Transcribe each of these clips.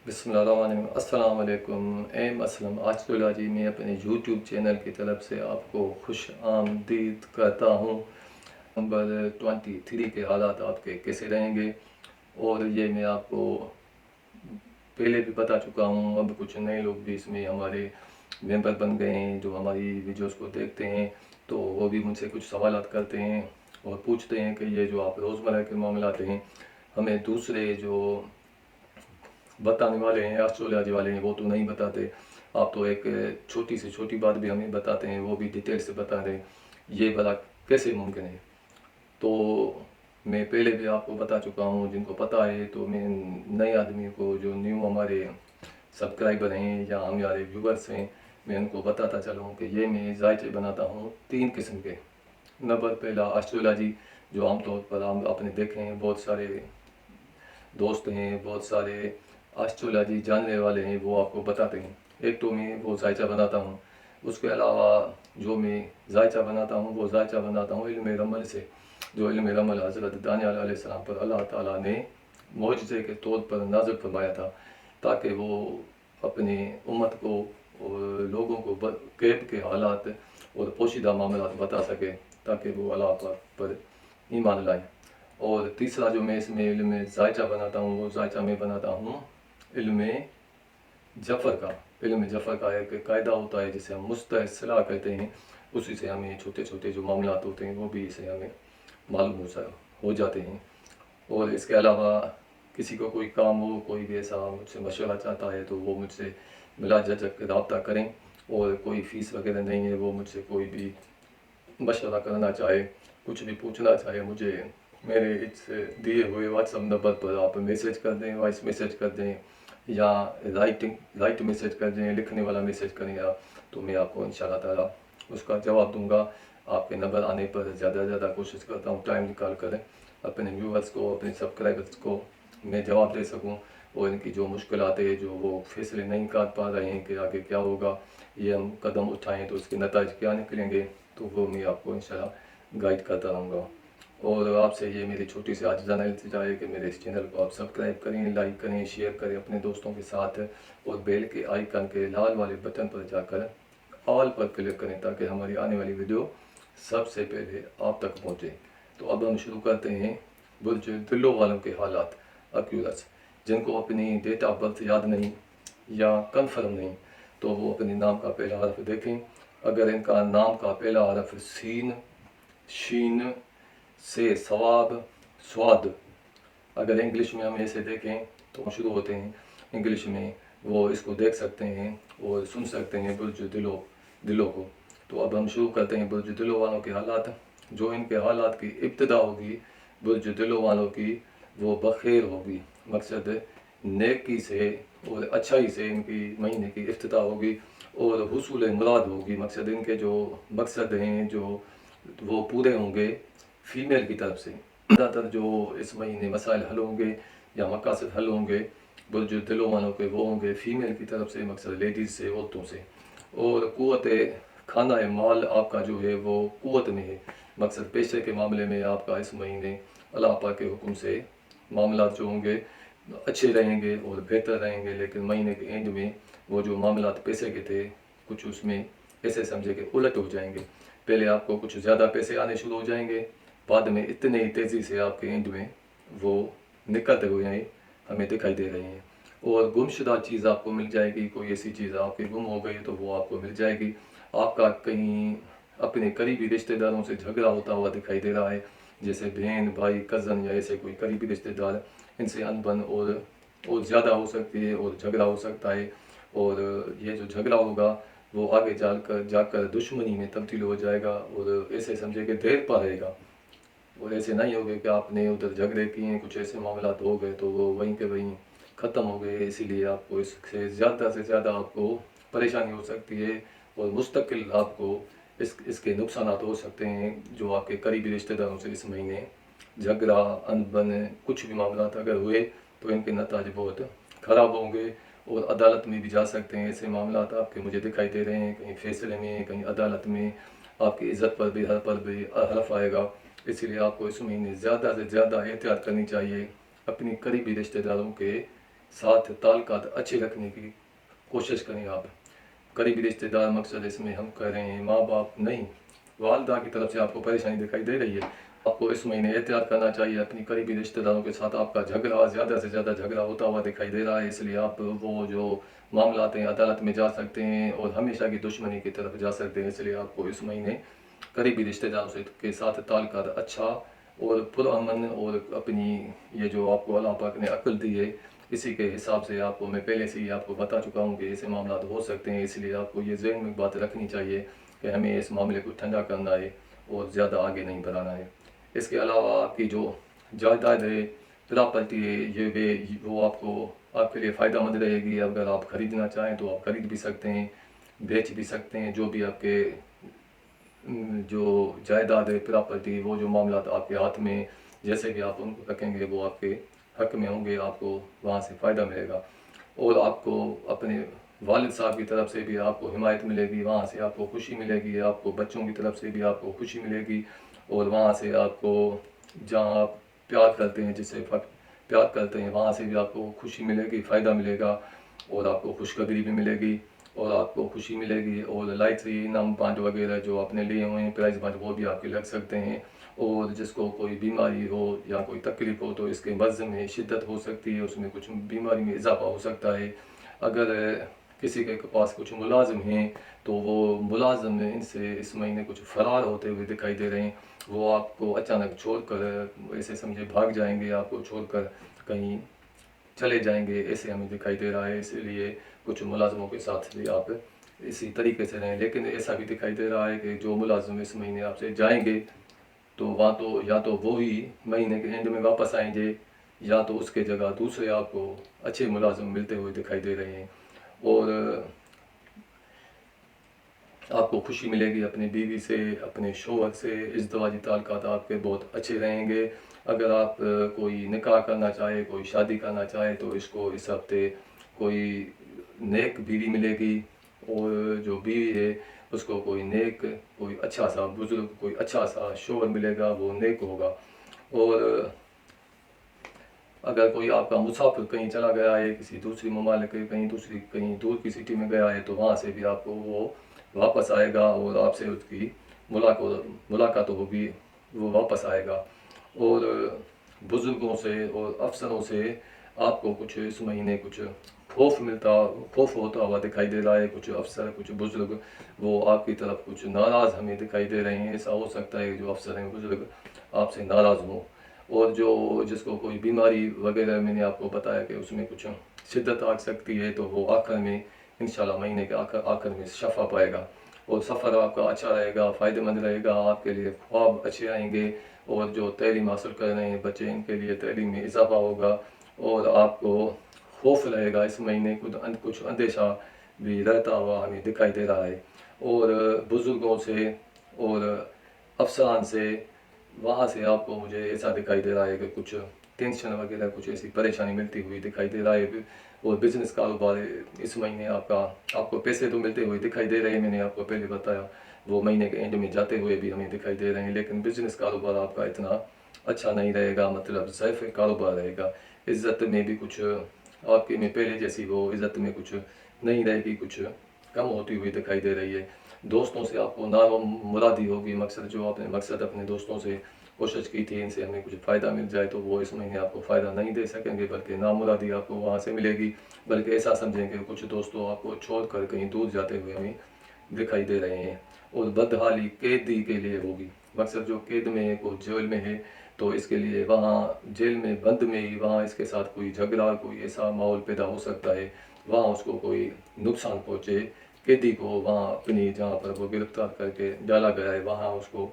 अस्सलाम वालेकुम। एम असलम आजतुल्ला जी, मैं अपने यूट्यूब चैनल की तरफ से आपको खुश आमदीद कहता हूँ। नंबर 23 के हालात आपके कैसे रहेंगे, और ये मैं आपको पहले भी बता चुका हूँ। अब कुछ नए लोग भी इसमें हमारे मेंबर बन गए हैं जो हमारी वीडियोस को देखते हैं, तो वो भी मुझसे कुछ सवालात करते हैं और पूछते हैं कि ये जो आप रोज़मर्रा के मामलात हैं हमें दूसरे जो बताने वाले हैं, एस्ट्रोलॉजी वाले हैं, वो तो नहीं बताते। आप तो एक छोटी से छोटी बात भी हमें बताते हैं, वो भी डिटेल से बता रहे हैं। ये भला कैसे मुमकिन है? तो मैं पहले भी आपको बता चुका हूँ, जिनको पता है। तो मैं नए आदमी को, जो न्यू हमारे सब्सक्राइबर हैं या हमारे व्यूवर्स हैं, मैं उनको बताता चलूँ कि ये मैं जायचे बनाता हूँ 3 किस्म के। नंबर पहला एस्ट्रोलॉजी, जो आमतौर पर हम आपने देखे हैं, बहुत सारे दोस्त हैं, बहुत सारे एस्ट्रोलॉजी जानने वाले हैं, वो आपको बताते हैं। एक तो मैं वो जायचा बनाता हूँ। उसके अलावा जो मैं जायचा बनाता हूँ, वो जायचा बनाता हूँ इल्म रमल से। जो इल्म रमल हज़रत दानियाल अलैहिस्सलाम पर अल्लाह ताला ने मोजज़े के तौर पर नाज़िल फरमाया था, ताकि वो अपने उम्मत को और लोगों को गैब के हालात और पोशीदा मामलात बता सके, ताकि वो अल्लाह पाक पर ईमान लाएँ। और तीसरा जो मैं इसमें इल्म जायचा बनाता हूँ, वो जायचा मैं बनाता हूँ इल्म जफ़र का। इल्म जफ़र का एक कायदा होता है जिसे हम मुस्तहसिला कहते हैं। उसी से हमें छोटे छोटे जो मामलात होते हैं वो भी इसे हमें मालूम हो जाते हैं। और इसके अलावा किसी को कोई काम हो, कोई भी ऐसा मुझसे मशवरा चाहता है, तो वो मुझसे बिला झिझक रब्ता करें। और कोई फ़ीस वगैरह नहीं है, वो मुझसे कोई भी मशवरा करना चाहे, कुछ भी पूछना चाहे, मुझे मेरे इस दिए हुए व्हाट्सअप नंबर पर आप मैसेज कर दें, वॉइस मैसेज कर दें, या राइट मैसेज कर दें, लिखने वाला मैसेज करें आप, तो मैं आपको इंशाल्लाह ताला उसका जवाब दूंगा। आपके नंबर आने पर ज़्यादा से ज़्यादा कोशिश करता हूँ टाइम निकाल कर अपने व्यूवर्स को, अपने सब्सक्राइबर्स को मैं जवाब दे सकूँ, और इनकी जो मुश्किलात है, जो वो फैसले नहीं कर पा रहे हैं कि आगे क्या होगा, ये हम कदम उठाएँ तो उसके नतीजे क्या निकलेंगे, तो वो मैं आपको इंशाल्लाह गाइड करता रहूँगा। और आपसे ये मेरी छोटी सी आजिज़ाना इल्तिजा है कि मेरे इस चैनल को आप सब्सक्राइब करें, लाइक करें, शेयर करें अपने दोस्तों के साथ, और बेल के आइकन के लाल वाले बटन पर जाकर ऑल पर क्लिक करें, ताकि हमारी आने वाली वीडियो सबसे पहले आप तक पहुँचे। तो अब हम शुरू करते हैं बुर्ज दिल्लो वालों के हालात अक्यूरस। जिनको अपनी डेट ऑफ बर्थ याद नहीं या कन्फर्म नहीं, तो वो अपने नाम का पहला हरफ देखें। अगर इनका नाम का पहला हरफ सीन, शीन से सवाब, स्वाद, अगर इंग्लिश में हम ऐसे देखें तो शुरू होते हैं इंग्लिश में, वो इसको देख सकते हैं और सुन सकते हैं बुर्ज दिलों को। तो अब हम शुरू करते हैं बुर्ज दिलों वालों के हालात। जो इनके हालात की इब्तिदा होगी बुर्ज दिलों वालों की, वो बखैर होगी, मकसद नेकी से और अच्छाई से इनकी महीने की इफ्तिदा होगी, और हुसूल मुराद होगी, मकसद इनके जो मकसद हैं जो वो पूरे होंगे फीमेल की तरफ से। ज़्यादातर जो इस महीने मसाइल हल होंगे या मकासद हल होंगे बुर्ज दिलों वालों के, वो होंगे फीमेल की तरफ से, मकसद लेडीज़ से, औरतों से। और क़ुव्वत खाना माल आपका जो है वो क़ुव्वत में है, मकसद पैसे के मामले में आपका इस महीने अल्लाह पाक के हुक्म से मामला जो होंगे अच्छे रहेंगे और बेहतर रहेंगे। लेकिन महीने के एंड में वो जो मामला पैसे के थे, कुछ उसमें ऐसे समझे कि उलट हो जाएंगे। पहले आपको कुछ ज़्यादा पैसे आने शुरू हो जाएंगे, बाद में इतने ही तेज़ी से आपके एंड में वो निकलते हुए हैं हमें दिखाई दे रहे हैं। और गुमशुदा चीज़ आपको मिल जाएगी, कोई ऐसी चीज़ आपकी गुम हो गई तो वो आपको मिल जाएगी। आपका कहीं अपने करीबी रिश्तेदारों से झगड़ा होता हुआ दिखाई दे रहा है, जैसे बहन, भाई, कज़न या ऐसे कोई करीबी रिश्तेदार, इनसे अनबन और ज़्यादा हो सकती है और झगड़ा हो सकता है। और ये जो झगड़ा होगा वो आगे जाकर दुश्मनी में तब्दील हो जाएगा, और ऐसे समझे कि देर पा रहेगा। और ऐसे नहीं हो गए कि आपने उधर झगड़े किए हैं, कुछ ऐसे मामला हो गए तो वो वहीं के वहीं ख़त्म हो गए। इसीलिए आपको इससे ज़्यादा से ज़्यादा आपको परेशानी हो सकती है, और मुस्तकिल आपको इसके नुकसान हो सकते हैं। जो आपके करीबी रिश्तेदारों से इस महीने झगड़ा, अनबन, कुछ भी मामला अगर हुए तो इनके नतीजे बहुत ख़राब होंगे, और अदालत में भी जा सकते हैं। ऐसे मामला आपके मुझे दिखाई दे रहे हैं, कहीं फैसले में, कहीं अदालत में आपकी इज़्ज़त पर भी हरफ आएगा। इसीलिए आपको इस महीने ज़्यादा से ज़्यादा एहतियात करनी चाहिए अपनी करीबी रिश्तेदारों के साथ ताल्लुकात अच्छे रखने की कोशिश करें आप। करीबी रिश्तेदार मकसद इसमें हम कह रहे हैं, माँ बाप नहीं, वालदा की तरफ से आपको परेशानी दिखाई दे रही है। आपको इस महीने एहतियात करना चाहिए। अपनी करीबी रिश्तेदारों के साथ आपका झगड़ा, ज़्यादा से ज़्यादा झगड़ा होता हुआ दिखाई दे रहा है, इसलिए आप वो जो मामलात हैं अदालत में जा सकते हैं और हमेशा की दुश्मनी की तरफ जा सकते हैं। इसलिए आपको इस महीने करीबी रिश्तेदारों से के साथ ताल्लुकात अच्छा और पुरअमन और अपनी ये जो आपको अल्लाह पाक ने अक्ल दी है, इसी के हिसाब से आपको मैं पहले से ही आपको बता चुका हूँ कि ऐसे मामला हो सकते हैं। इसलिए आपको ये ज़हन में बात रखनी चाहिए कि हमें इस मामले को ठंडा करना है और ज़्यादा आगे नहीं बढ़ाना है। इसके अलावा आपकी जो जायदाद है, प्रॉपर्टी है, वो आपको आपके लिए फ़ायदा मंद रहेगी। अगर आप ख़रीदना चाहें तो आप ख़रीद भी सकते हैं, बेच भी सकते हैं। जो भी आपके जो जायदाद है, प्रॉपर्टी, वो जो मामलात आपके हाथ में जैसे भी आप उनको रखेंगे वो आपके हक में होंगे, आपको वहाँ से फ़ायदा मिलेगा और आपको अपने वालिद साहब की तरफ से भी आपको हिमायत मिलेगी, वहाँ से आपको खुशी मिलेगी, आपको बच्चों की तरफ से भी आपको खुशी मिलेगी और वहाँ से आपको जहाँ आप प्यार करते हैं, जिससे प्यार करते हैं, वहाँ से भी आपको खुशी मिलेगी, फ़ायदा मिलेगा और आपको खुशखबरी भी मिलेगी और आपको खुशी मिलेगी। और लॉटरी, इनाम पाँच वगैरह जो आपने लिए हुए हैं, प्राइज़ पाँच, वो भी आपके लग सकते हैं। और जिसको कोई बीमारी हो या कोई तकलीफ़ हो तो इसके मर्ज़ में शिद्दत हो सकती है, उसमें कुछ बीमारी में इजाफा हो सकता है। अगर किसी के पास कुछ मुलाजिम हैं तो वो मुलाजिम इनसे इस महीने कुछ फ़रार होते हुए दिखाई दे रहे हैं, वो आपको अचानक छोड़कर ऐसे समझे भाग जाएंगे, आपको छोड़कर कहीं चले जाएंगे, ऐसे हमें दिखाई दे रहा है। इसलिए कुछ मुलाजमों के साथ भी आप इसी तरीके से रहें। लेकिन ऐसा भी दिखाई दे रहा है कि जो मुलाजिम इस महीने आपसे जाएंगे तो वहाँ तो या तो वो ही महीने के एंड में वापस आएंगे या तो उसके जगह दूसरे आपको अच्छे मुलाजिम मिलते हुए दिखाई दे रहे हैं और आपको खुशी मिलेगी अपनी बीवी से, अपने शोहर से। इज़्दवाजी ताल्लुकात आपके बहुत अच्छे रहेंगे। अगर आप कोई निकाह करना चाहे, कोई शादी करना चाहे तो इसको इस हफ्ते कोई नेक बीवी मिलेगी और जो बीवी है उसको कोई नेक, कोई अच्छा सा बुज़ुर्ग, कोई अच्छा सा शोहर मिलेगा, वो नेक होगा। और अगर कोई आपका मुसाफिर कहीं चला गया है, किसी दूसरी ममालिक के कहीं दूर की सिटी में गया है तो वहाँ से भी आपको वो वापस आएगा और आपसे उसकी मुलाकात होगी, वो वापस आएगा। और बुज़ुर्गों से और अफसरों से आपको कुछ इस महीने कुछ खौफ होता हुआ दिखाई दे रहा है। कुछ अफसर, कुछ बुज़ुर्ग वो आपकी तरफ कुछ नाराज़ हमें दिखाई दे रहे हैं। ऐसा हो सकता है कि जो अफसर हैं, बुज़ुर्ग आपसे नाराज़ हों। और जो जिसको कोई बीमारी वगैरह मैंने आपको बताया कि उसमें कुछ शिद्दत आ सकती है तो वो आखिर में इंशाल्लाह महीने के आखिर में शफा पाएगा और सफ़र आपका अच्छा रहेगा, फ़ायदेमंद रहेगा, आपके लिए ख्वाब अच्छे आएंगे और जो तैलीम हासिल कर रहे हैं बच्चे, इनके लिए तैलीम में इजाफा होगा और आपको खौफ रहेगा। इस महीने कुछ अंदेशा भी रहता हुआ हमें दिखाई दे रहा है। और बुज़ुर्गों से और अफसरान से वहाँ से आपको मुझे ऐसा दिखाई दे रहा है कि कुछ टेंशन वगैरह, कुछ ऐसी परेशानी मिलती हुई दिखाई दे रहा है। और बिज़नेस कारोबार इस महीने आपको पैसे तो मिलते हुए दिखाई दे रहे हैं, मैंने आपको पहले बताया, वो महीने के एंड में जाते हुए भी हमें दिखाई दे रहे हैं। लेकिन बिज़नेस कारोबार आपका इतना अच्छा नहीं रहेगा, मतलब ज़ैफ़ कारोबार रहेगा। इज़्ज़त में भी कुछ आपकी में पहले जैसी वो इज़्ज़त में कुछ नहीं रहेगी, कुछ कम होती हुई दिखाई दे रही है। दोस्तों से आपको नामुरादी होगी। मकसद अपने दोस्तों से कोशिश की थी इनसे हमें कुछ फ़ायदा मिल जाए तो वो इस महीने आपको फ़ायदा नहीं दे सकेंगे, बल्कि नामुरादी आपको वहाँ से मिलेगी। बल्कि ऐसा समझेंगे कुछ दोस्तों आपको छोड़कर कहीं दूर जाते हुए हमें दिखाई दे रहे हैं। और बदहाली कैदी के लिए होगी। मकसद जो कैद में है, वो जेल में है, तो इसके लिए वहाँ जेल में बंद में ही वहाँ इसके साथ कोई झगड़ा, कोई ऐसा माहौल पैदा हो सकता है, वहाँ उसको कोई नुकसान पहुँचे। कैदी को वहाँ अपनी जहाँ पर वो गिरफ्तार करके डाला गया है वहाँ उसको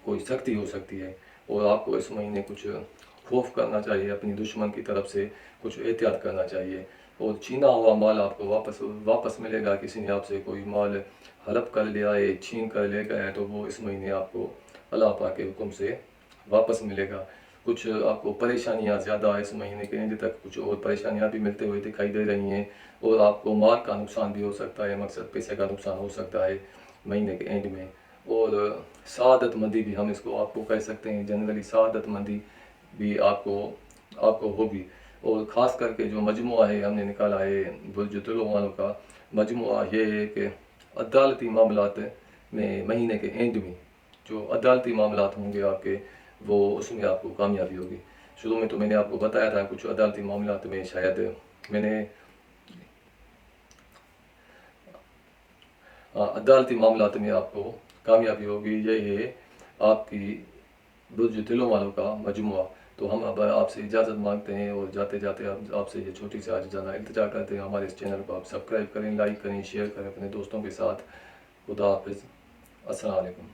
कोई सख्ती हो सकती है। और आपको इस महीने कुछ खौफ करना चाहिए, अपनी दुश्मन की तरफ से कुछ एहतियात करना चाहिए। और छीना हुआ माल आपको वापस मिलेगा। किसी ने आपसे कोई माल हड़प कर लिया है, छीन कर ले गया है, तो वो इस महीने आपको अल्लाह पाक के हुक्म से वापस मिलेगा। कुछ आपको परेशानियां ज़्यादा इस महीने के एंड तक कुछ और परेशानियां भी मिलते हुए दिखाई दे रही हैं और आपको माल का नुकसान भी हो सकता है, मकसद पैसे का नुकसान हो सकता है महीने के एंड में। और सआदत मंदी भी हम इसको आपको कह सकते हैं, जनरली सआदत मंदी भी आपको होगी। اور خاص کر کے جو مجموعہ ہے ہم نے نکالا ہے برج طلوع والوں کا مجموعہ یہ ہے کہ عدالتی معاملات میں مہینے کے اینڈ میں جو عدالتی معاملات ہوں گے آپ کے وہ اس میں آپ کو کامیابی ہوگی. شروع میں تو میں نے آپ کو بتایا تھا کچھ عدالتی معاملات میں شاید میں نے عدالتی معاملات میں آپ کو کامیابی ہوگی. یہ ہے آپ کی برج طلوع والوں کا مجموعہ. تو ہم اب آپ سے اجازت مانگتے ہیں اور جاتے جاتے آپ سے یہ چھوٹی سی عاجزانہ التجا کرتے ہیں ہمارے اس چینل کو آپ سبسکرائب کریں، لائک کریں، شیئر کریں اپنے دوستوں کے ساتھ. خدا حافظ. السلام علیکم.